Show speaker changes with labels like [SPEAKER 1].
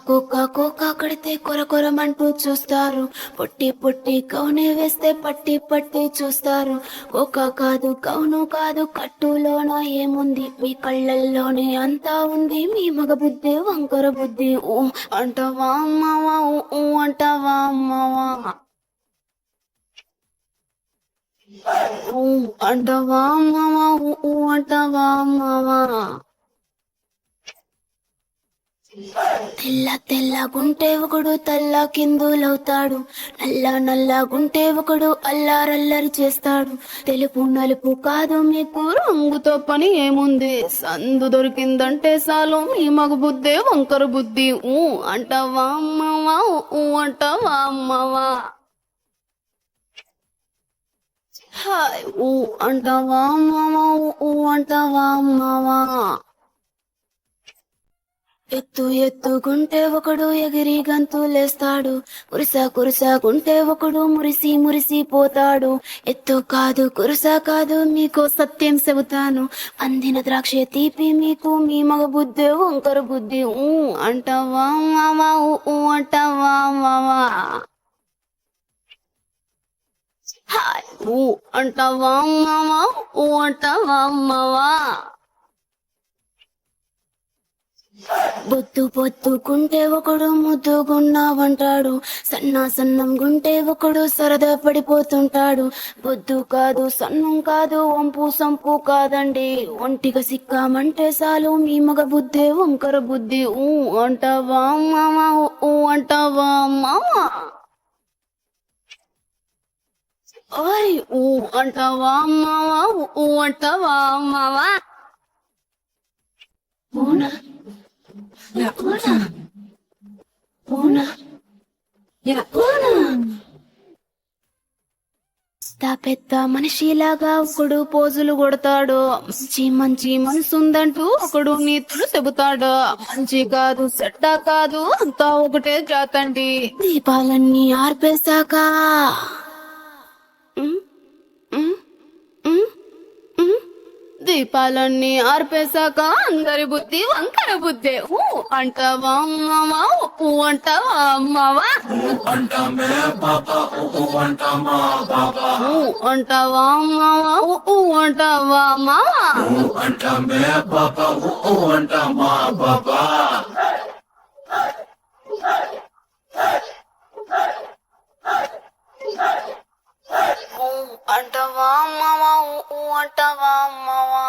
[SPEAKER 1] కుక్క కడితే కొరకొరమంటూ చూస్తారు. పొట్టి పొట్టి కౌనే వేస్తే పట్టి పట్టి చూస్తారు. కుక్క కాదు కౌను కాదు కట్టులోన ఏముంది, మీ కళ్ళల్లోనే అంతా ఉంది. మీ మగ బుద్ధి వంకర బుద్ధి. ఊ అంటావా అమ్మావా, ఊ అంటావా అమ్మావా, ఊ అంటావా అమ్మావా, ఊ అంటావా అమ్మావా. తెల్ల తెల్లగుంటే ఒకడు తల్ల కిందులవుతాడు, నల్ల నల్లగుంటే ఒకడు అల్లారల్లరి చేస్తాడు. తెలుపు నలుపు కాదు మీకు రంగుతో పని ఏముంది, సందు దొరికిందంటే చాలు మీ మగ బుద్ధే వంకర బుద్ధి. ఊ అంటావా అమ్మావా, ఊ అంటావా అమ్మావా, హాయ్ ఊ అంటావా అమ్మావా, ఊ అంటావా అమ్మావా. ఎత్తు ఎత్తుకుంటే ఒకడు ఎగిరి గంతులేస్తాడు, కురుసకుంటే ఒకడు మురిసి మురిసి పోతాడు. ఎత్తు కాదు కురుస కాదు మీకు సత్యం చెబుతాను, అందిన ద్రాక్ష తీపి మీకు మీ మగ బుద్ధి వంకర బుద్ధి. ఊ అంటావా మావా, ఊ అంటావా మావా, హాయ్ ఊ అంటావా మావా, ఊ అంటావా మావా. బొద్దు పొద్దుకుంటే ఒకడు ముద్దుగున్నావంటాడు, సన్నం గుంటే ఒకడు సరదా పడిపోతుంటాడు. బొద్దు కాదు సన్నం కాదు వంపు సంపు కాదండి, ఒంటిగా సిక్కామంటే చాలు మీ మగ బుద్ధి వంకర బుద్ధి. ఊ అంటావా మావా, ఊ అంటావా మావా, ఓయ్ ఊ అంటావా మావా, ఊ అంటావా మావా. పెద్ద మనిషిలాగా ఒకడు పోజులు కొడతాడు, మంచి మంచి మనసుందంటూ ఒకడు నీతులు చెబుతాడు. మంచి కాదు చెడ్డ కాదు అంతా ఒకటే జాతండి, దీపాలన్నీ ఆర్పేశాక దీపాలన్నీ ఆర్పేశాక అందరి బుద్ధి వంకర బుద్ధి. ఊ అంటావా అమ్మావా, ఊ అంటావా అమ్మావా, ఊ అంటావా అమ్మావా, ఊ అంటావా మావా. అంటావా అమ్మావా, ఊ అంటావా అమ్మావా.